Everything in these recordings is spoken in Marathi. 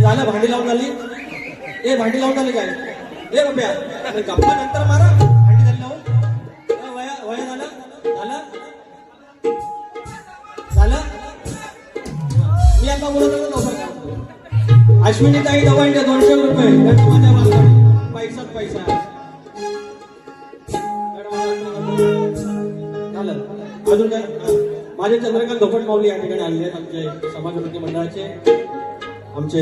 झालं भांडी लावून झाली भांडी लावून झाली काय बाप्या गप्पा नंतर मारा भांडी झाली लावून वया झालं मी आता बोलत होतो अश्विनी ताई दवाई 200 रुपये पैसाच पैसा झालं अजून काय माझे चंद्रकांत धोपट माऊली या ठिकाणी आलेले आहेत आमचे समाजोन्नती मंडळाचे आमचे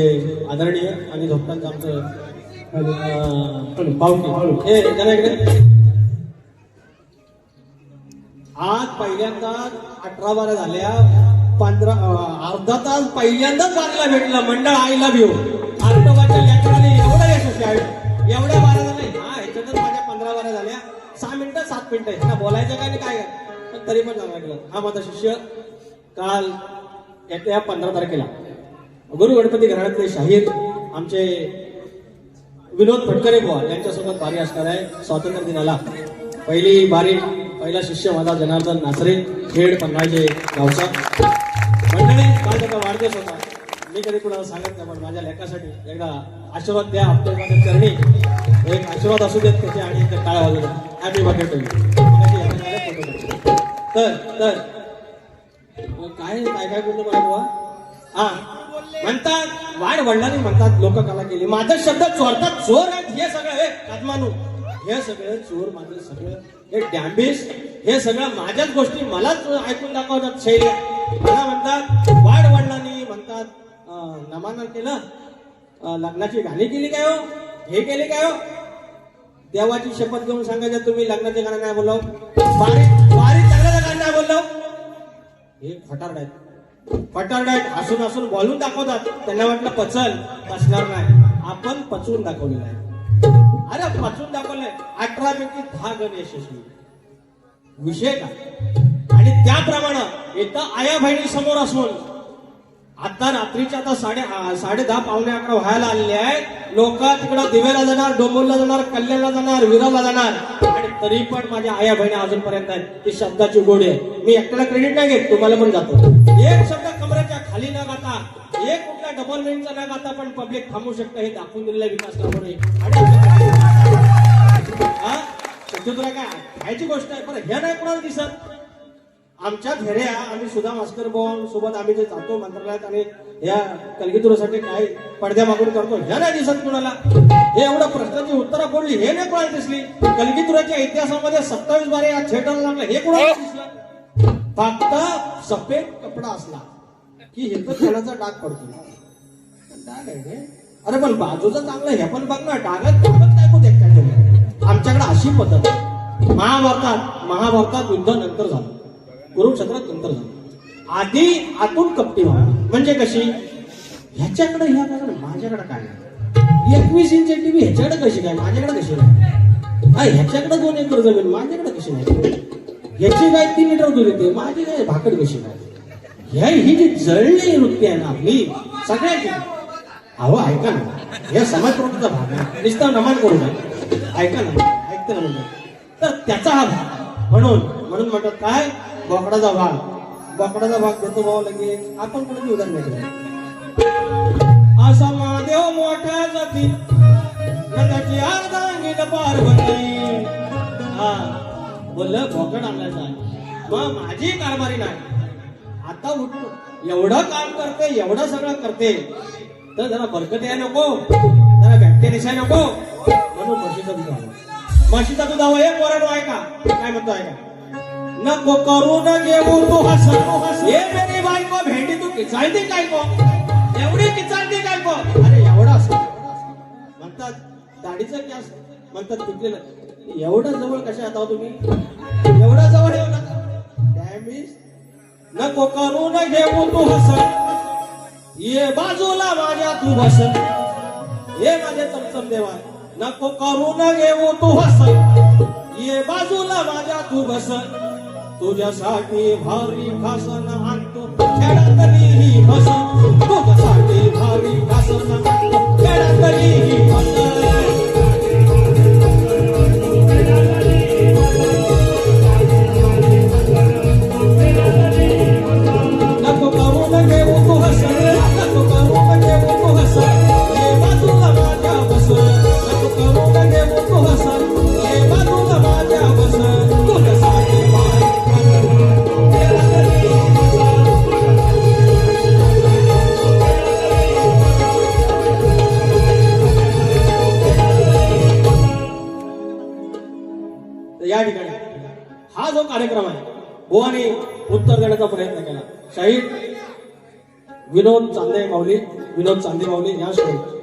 आदरणीय आणि धोपटांचं आमचं पाहुणे जरा इकडे आज पहिल्यांदा 18-12 झाल्या 15 अर्धा तास पहिल्यांदाच बारीला भेटला मंडळ आईला भिव आर्टोबाच्या लेकराने एवढं यशस्वी आहे एवढ्या 12 झाल्या ह्याच्यातच माझ्या 15-12 झाल्या 6 मिनिटं 7 मिनिटं आहे बोलायचं काय काय पण तरी पण चांगला केलं हा माझा शिष्य काल येत्या 15 तारखेला गुरु गणपती घराण्यातले शाहीर आमचे विनोद फटकरे बुवा यांच्यासोबत बारी असणार आहे स्वातंत्र्य दिनाला पहिली बारी पहिला शिष्य माझा जनार्दन नासरे खेड पन्हाळचे गावचा मंडळी काल त्याचा वाढदिवस होता मी कधी कुणाला सांगत नाही पण माझ्या लेखासाठी एकदा आशीर्वाद द्या आपल्या माझ्या चरणी एक आशीर्वाद असू देत त्याचे आणि ते टाळ्या वाजवत हॅपी बर्थडे टू तर काय बोलतो मला बुवा हा म्हणतात वाढ वडिलांनी म्हणतात लोक कला केली माझा शब्द चोरतात चोर आहेत हे सगळं हे कादमानू हे सगळं चोर माझं सगळं हे डॅम्बिस हे सगळं माझ्याच गोष्टी मलाच ऐकून दाखवतात शैली मला म्हणतात वाढ वडिलांनी म्हणतात नमाना केलं लग्नाची गाणी केली काय हो हे केली काय हो देवाची शपथ घेऊन सांगायचं तुम्ही लग्नाचे गाणं नाही बोललो वारी चांगलं गाणं नाही बोललो हे फटारडायत हसून बोलून दाखवतात त्यांना वाटलं पचणार नाही आपण पचवून दाखवलेलं आहे अरे पचवून दाखवलंय 18 पैकी 10 गण यशस्वी विषय का आणि त्याप्रमाणे इथं आया बहिणी समोर असून आता रात्रीच्या आता 10:30 पावणे 11 व्हायला आलेले आहेत लोक तिकडं दिवेला जाणार डोंबोलला जाणार कल्याणला जाणार विराला जाणार आणि तरी पण माझ्या आया बहिणी अजूनपर्यंत आहेत ती शब्दाची गोडी आहे मी एकट्याला क्रेडिट नाही घेत तुम्हाला पण जातो एक शब्द कमरेच्या खाली न गाता एक कुठला डबल मिनिटचा न गाता पण पब्लिक थांबू शकतं हे दाखवून दिलेला विकास कामाने तुला काय खायची गोष्ट आहे पण हे नाही कोणाला दिसत आमच्या घेऱ्या आम्ही सुधा मास्टर बोन सोबत आम्ही जे जातो मंत्रालयात आणि या कलगीतुरासाठी काय पडद्या मागून करतो हे नाही दिसत कुणाला हे एवढं प्रश्नाची उत्तरं बोलली हे नाही कोणाला दिसली कलगीतुराच्या इतिहासामध्ये 27 बारे या थिएटरला लागलं हे कोणाला दिसलं फक्त सफेद कपडा असला की हे तर खेळाचा डाग पडतो डाग आहे अरे पण बाजूचं चांगलं हे पण बघ ना डागत काय कोण एकट्याच्या आमच्याकडे अशी पद्धत महाभारतात युद्ध नंतर झालं कुरुक्षेत्रात नंतर झालं आधी आतून कपटी व्हावी म्हणजे कशी ह्याच्याकडे माझ्याकडे काय 21 इंच टीव्ही ह्याच्याकडे कशी काय माझ्याकडे कशी नाही ह्याच्याकडे 2 एकर जमीन माझ्याकडे कशी नाही ह्याची काय 3 मीटर दूर येते माझी काय भाकड कशी काय ही जी जळली वृत्ती आहे ना आपली सगळ्याची अहो ऐका ना या समाज प्रवृत्तीचा भाग आहे नुसता नमान करू नये ऐका ना ऐकते ना म्हणजे तर त्याचा हा भाग म्हणून म्हणतात काय बोकडाचा भाग देतो भाऊ लगेच आपण कोणाची उदाहरण नाही असा महादेव मोठा जाती नकाची अर्धांगीन पार्वती हा बोललं बोकड आणलायचा मग माझी कारभारी नाही आता उठलो एवढं काम करते एवढं सगळं करते तर जरा बरकत याय नको जरा बॅक्टेरिया नको म्हणून म्हशीचा दूध हवा म्हशीचा दूध हवा एक वरण ऐका काय म्हणतो ऐका नको करू न घेऊ तू हस हे मेरी बायको भेंडी तू किचाळती काय को एवढी किचाळती काय को अरे एवढा असं म्हणतात दाढीचं गॅस म्हणतात पिकलेलं एवढं जवळ कशा आता तुम्ही एवढा जवळ येऊ नका डॅमेज नको करू न घेऊ तू हसन ये बाजूला माझ्या तू बस ये माझे चमचम देवा नको करू न घेऊ तू हसन ये बाजूला माझ्या तू बस तुझ्यासाठी भारी भाषण आणतो खेळातली ही बस तुझ्यासाठी भारी भाषण आणतो खेळातली ही बस या ठिकाणी हा जो कार्यक्रम आहे बुवाने उत्तर देण्याचा प्रयत्न केला. शाहीर विनोद चांदे माऊली या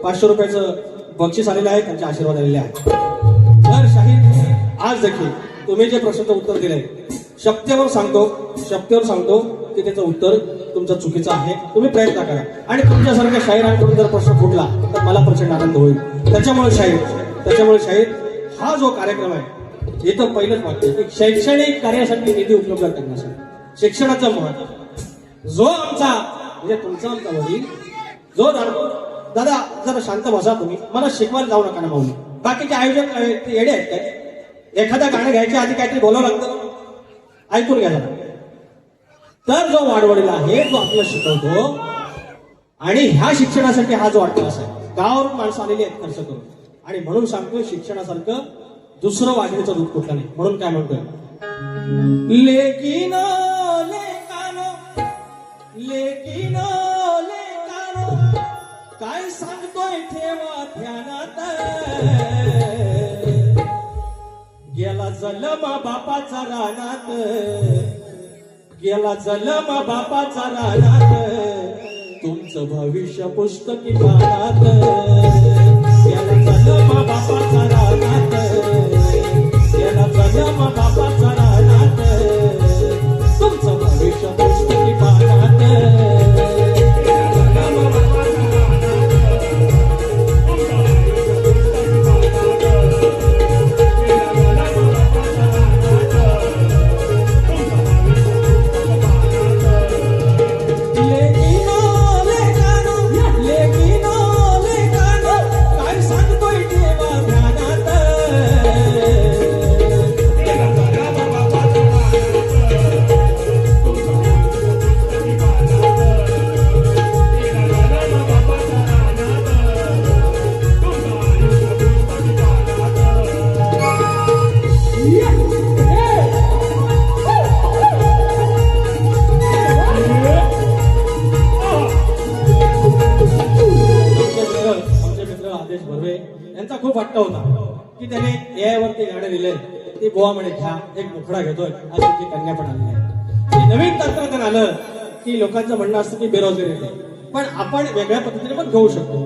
500 रुपयाचं बक्षीस आलेलं आहे, त्यांचे आशीर्वाद आलेले आहेत. तर शाहीर आज देखील तुम्ही जे प्रश्नाचं उत्तर दिलंय शक्तीवर सांगतो की त्याचं उत्तर तुमचं चुकीचं आहे. तुम्ही प्रयत्न करा आणि तुमच्यासारख्या शाहिरांकडून जर प्रश्न फुटला तर मला प्रचंड आनंद होईल. त्याच्यामुळे शाहीर हा जो कार्यक्रम आहे इथं पहिलंच वाक्य की शैक्षणिक कार्यासाठी निधी उपलब्ध करण्यासाठी शिक्षणाचं महत्व जो आमचा म्हणजे तुमचा आमचा वडील जो दादा जरा शांत बसा तुम्ही मला शिकवायला जाऊ नका ना माऊली. बाकीचे आयोजक ते येडे आहेत काय एखादा गाणं घ्यायच्या आधी काहीतरी बोलावं लागतं ऐकून घ्या. तर जो वाडवडील आहे जो आपल्याला शिकवतो आणि ह्या शिक्षणासाठी हा जो अट्टास आहे गावावरून माणसं आलेली आहेत खर्च करून आणि म्हणून सांगतोय शिक्षणासारखं दुसरं वाजण्याचं दूध कुठलं नाही. म्हणून काय म्हणतोय लेकिनो काय सांगतोय ठेवा ध्यानात गेला जलमा बापाचा रानात तुमचं भविष्य पुस्तकी पानात गेला जलमा बापाचा रानात तुमचं भविष्य पुस्तकी पानात यांचा खूप हट्ट होता की त्याने AI वरती गाणं दिले ती बुवा म्हणे घ्या एक मुखडा घेतोय अशी ती कन्या पण आली आहे. नवीन तंत्रज्ञान आलं की लोकांचं म्हणणं असतं की बेरोजगारी येते पण आपण वेगळ्या पद्धतीने पण घेऊ शकतो.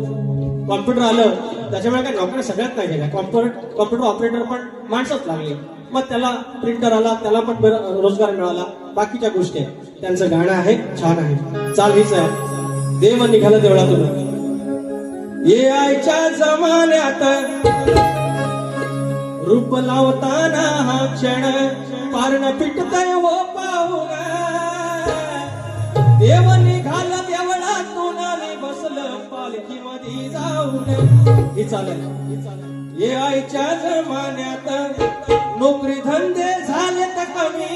कॉम्प्युटर आलं त्याच्यामुळे काय नोकऱ्या सगळ्यात नाही गेल्या. कॉम्प्युटर ऑपरेटर पण माणसंच लागली. मग त्याला प्रिंटर आला त्याला पण रोजगार मिळाला. बाकीच्या गोष्टी आहेत. त्यांचं गाणं आहे छान आहे चाल हीच आहे देव निघाला देवळातून AIच्या जमान्यात रूप लावताना हा क्षण पारण पिटतय हो पाहून देव निघाल देवळातून आणि बसलं पालखी मध्ये जाऊन ही चालय AIच्या जमान्यात नोकरी धंदे झालेत कमी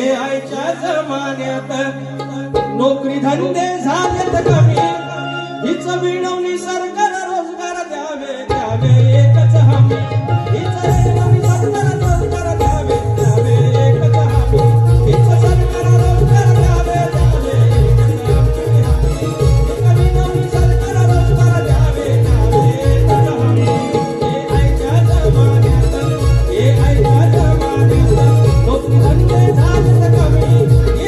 AIच्या जमान्यात नोकरी धंदे झालेत कमी हीच विनवणी सरकार रोजगार द्यावे एकच हमी हीच विनवणी सरकार रोजगार द्यावे एकच हमी हीच सरकार रोजगार द्यावे हीच विनवणी सरकार रोजगार द्यावे एकच हमी AIच्या जमान्यात नोकरी धंदे झालेत कमी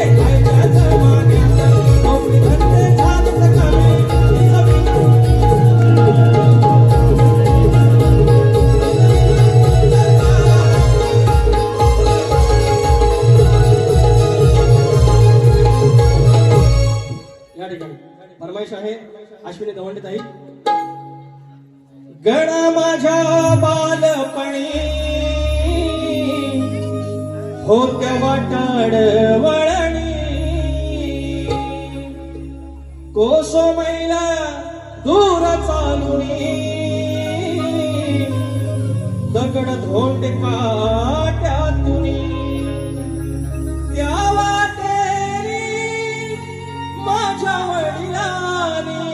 AIच्या जमान्यात नोकरी धंदे झालेत कमी गणा माझ्या बालपणी होत्या वाटाड वळणी कोसो मैला दूर चालुनी दगड धोंड काट्यातुनी त्या वाटेरी माझ्या वडिलांनी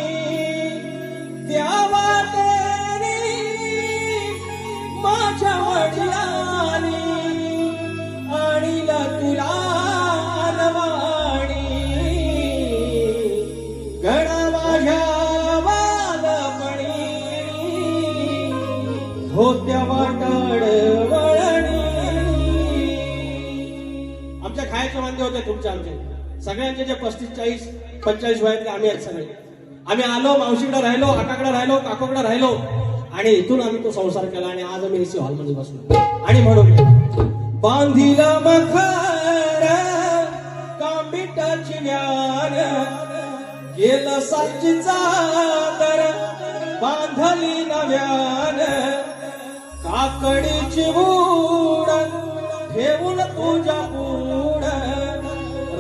त्या वाटेरी माझ्या वडिलांनी आणीला तुला नवाणी गणा माझ्या बालपणी होत्या वाटाड वळणी. आमच्या खायचे वांदे होते तुमच्या आमचे सगळ्यांचे जे 35-40-45 वयातले आम्ही आहेत सगळे. आम्ही आलो मावशीकडे राहिलो, काकाकडे राहिलो, काकोकडे राहिलो आणि इथून आम्ही तो संसार केला आणि आज आम्ही एसी हॉल मध्ये बसलो आणि म्हणून बांधिला मखर कांबिटाची ज्ञान गेलं साचीचा तर बांधली नव्यान काकडीची बूड ठेवून तुझ्या बूड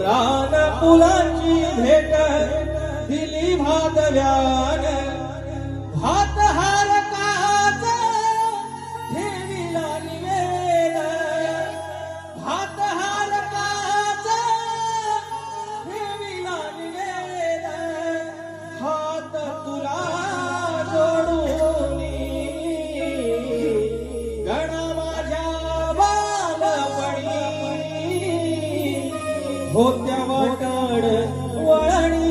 रान फुलाची भेट दिली भादव्यान भात हार काच ठेविला निवेद भात हार काच ठेविला निवेद हात तुला जोडून गणा माझ्या बालपणी होत्या वाटाड वळणी.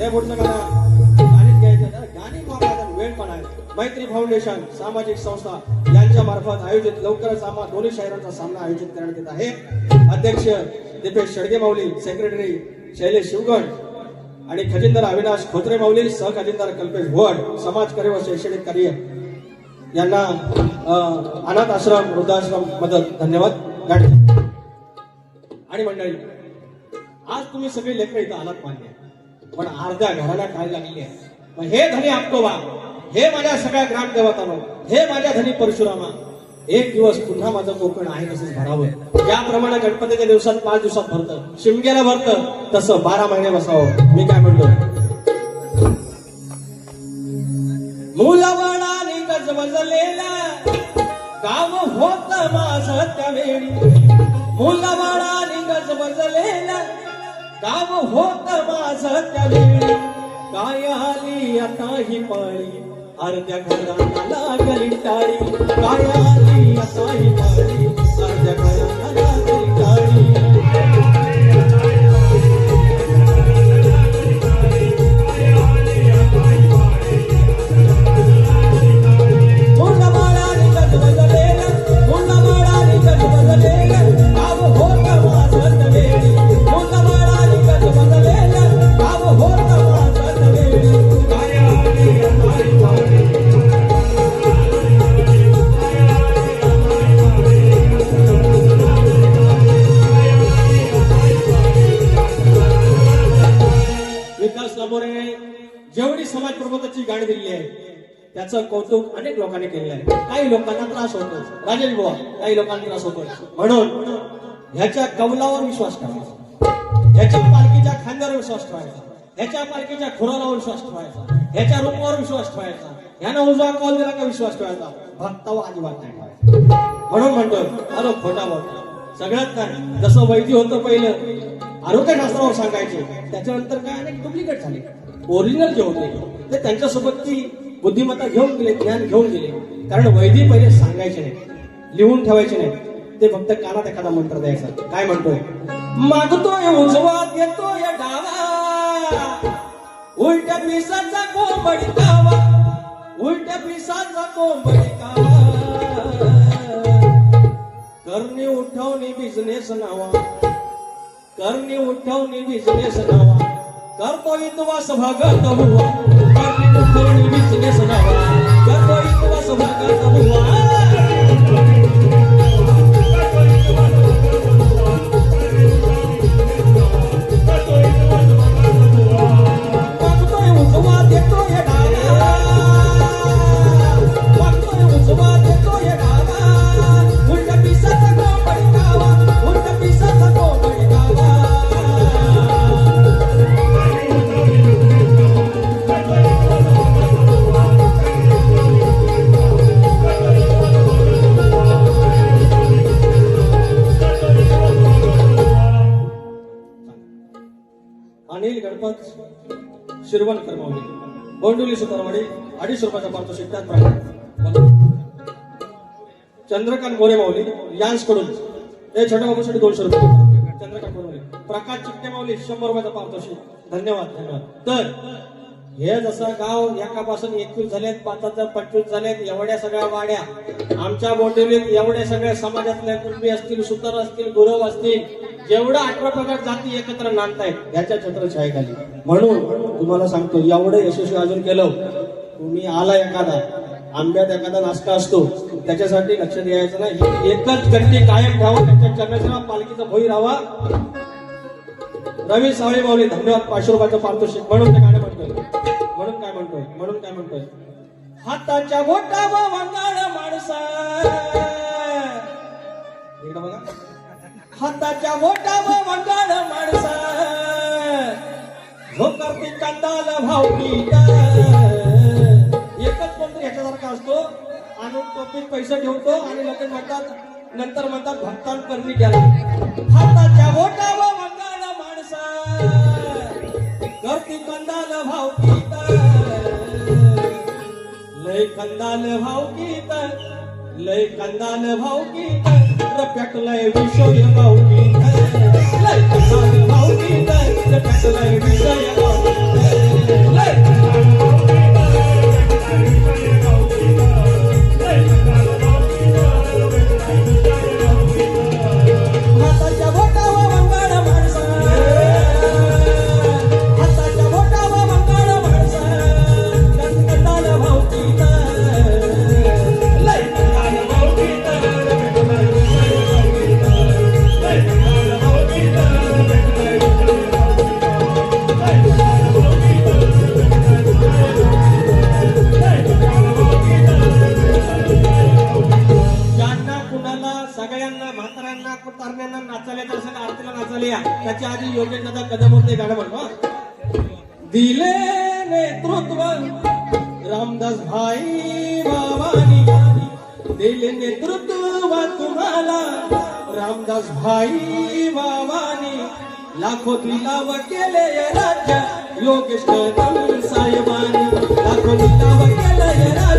हे पुढचं गाणं घ्यायचं गाणी वापरायचा वेळ पण आहे. मैत्री फाउंडेशन सामाजिक संस्था यांच्या मार्फत आयोजित लवकरच आम्हा दोन्ही शहरांचा सामना आयोजित करण्यात येत आहे. अध्यक्ष दीपेश शेडगे माऊली, सेक्रेटरी शैलेश शिवगण आणि खजिनदार अविनाश खोत्रे माऊली, सहखजिनदार कल्पेश भोड, समाजकार्य व शैक्षणिक कार्य यांना अनाथ आश्रम वृद्धाश्रम मदत धन्यवाद. आणि मंडळी आज तुम्ही सगळे लेकर इथं आलात मान्य पण अर्ध्या घराला काय लागली आहे. हे धनी आपटोबा, हे माझ्या सगळ्या ग्रामदेवतांनो, हे माझ्या धनी परशुरामा, एक दिवस पुन्हा माझं कोकण आहे तसंच भरावं. ज्याप्रमाणे गणपतीच्या दिवसात 5 दिवसात भरतं, शिमग्याला भरतं, तसं 12 महिने बसावं. मी काय म्हणतो, मुलाबाळाने गजबजलेला गाव होत माझं त्यावेळी, मुलाबाळाने गजबजलेला गाव होत माझं त्यावेळी, काय आली आता ही पाळी अर्ध्या घराला लागली टाळी, काय आली आता ही पाळी अर्ध्या घराला लागली टाळी. मुलाबाळाने गजबजलेला, मुलाबाळाने गजबजलेला गाव होत माझं त्यावेळी, मुलाबाळाने गजबजलेला गाव होत माझं त्यावेळी, काय आली आता ही पाळी. विकास लांबोरे जेवढी समाज प्रबोधाची गाणी दिली आहे त्याचं कौतुक अनेक लोकांनी केलेलं आहे. काही लोकांना त्रास होतो, राजेश बुवा, काही लोकांना त्रास होतो. म्हणून ह्याच्या कौलावर विश्वास ठेवायचा, ह्याच्या पालखीच्या खांद्यावर विश्वास ठेवायचा, ह्याच्या पालखीच्या खुरालावर विश्वास ठेवायचा, ह्याच्या रूपावर विश्वास ठेवायचा, ह्यानं उजवा कॉल दिला का विश्वास ठेवायचा, भक्तावर अजिबात नाही ठेवायचा. म्हणून म्हणतो अरे खोटा बोलता. सगळ्यात काय जसं वैद्य होतं पहिलं आरोग्यशास्त्रावर सांगायचे, त्याच्यानंतर काय अनेक डुप्लिकेट झाले. ओरिजिनल जे होते ते त्यांच्यासोबत ती बुद्धिमत्ता घेऊन गेले, ज्ञान घेऊन गेले. कारण वैद्य पहिले सांगायचे नाही, लिहून ठेवायचे नाही, ते फक्त कानात एखादा मंत्र द्यायचा. काय म्हणतोय, मागतोय उजवा देतोय डावा, उलट्या पिसाचा कोंबडी कावा, उलट्या पिसाचा कोंबडी कावा, करणे उठवणे बिझनेस नावा, करणे उठवणे बिझनेस नावा, करतो इतवास भगत हुआ, करणे उठवणे बिझनेस नावा, करतो इतवास भगत हुआ. मागतोय उजवा देतोय डावा, शिरवणकर माऊली, बोंडुली सुतारवाडी 250 रुपयाचा पारितोषिक त्याचप्रमाणे चंद्रकांत मोरे माऊली यांस कडून हे छोट्या बाबूसाठी 200 रुपये. चंद्रकांत मोरे प्रकाश चिकटे माऊली 100 रुपयाचा पारितोषिक. धन्यवाद धन्यवाद. तर हे जसं गाव एकापासून 21 झालेत, 5 25 झालेत, एवढ्या सगळ्या वाड्या आमच्या बोंडिवलीत, एवढ्या सगळ्या समाजातल्या कुणबी असतील, सुतार असतील, गुरव असतील, जेवढं 18 प्रकार जाती एकत्र नांदतायत याच्या छत्रछायेखाली. म्हणून तुम्हाला सांगतो, एवढं यशस्वी अजून केलं. तुम्ही आला एखादा आंब्यात एखादा नाश्ता असतो, त्याच्यासाठी लक्ष द्यायचं नाही. एकच गट्टी कायम ठेवा, त्यांच्या चरणाच्या पालखीचा भोई राहावा. रवी सावळे माऊली धन्यवाद 500 रुपयाचं पारितोषिक. म्हणून ते गाणं म्हणतोय, म्हणून काय म्हणतोय, हाताच्या बोटावर वंगाळ माणसा, एकदा बघा, हाताच्या बोटावर वंगाळ माणसा, झोकारती कांदाला भावकीचा. एकच कोणतरी ह्याच्यासारखा असतो, आणून टोपीत पैसे ठेवतो आणि लोक म्हणतात, नंतर म्हणतात भक्तांकरणी केला. हाताच्या बोटावर वंगाळ माणसा, करती कंदाल भावकीचा, लय कंदाल भावकीचा, लय कंदाल भावकीचा, रप्याटलय विषय भावकीचा, लय कंदाल भावकीचा, रप्याटलय विषय भावकीचा, लय कंदाल भावकीचा, रप्याटलय विषय भावकीचा, लय कंदाल भावकीचा, रप्याटलय विषय भावकीचा. हाताच्या बोटावर वंगाळ माणसा, हाताच्या बोटावर वंगाळ माणसा, कंदाल भावकीचा, लय कंदाल भावकीचा, रप्याटलय विषय भावकीचा, लय कंदाल भावकीचा, रप्याटलय विषय भावकीचा, लय कंदाल भावकीचा, रप्याटलय विषय भावकीचा, लय कंदाल भावकीचा, रप्याटलय विषय भावकीचा. ज्यांना कुणाला सगळ्यांना म्हाताऱ्यांना तरण्यांना नाचायला तर सगळं आरतीला नाचायला या. त्याच्या आधी योगेश दादा कदम होते गाणं म्हणतो. दिले नेतृत्व रामदास भाई बाबानी, दिले नेतृत्व तुम्हाला रामदास भाई बाबानी, लाखो दिलाव केले राज्य योगेश कदम साहेबांनी, लाखो दिलाव केले राज्य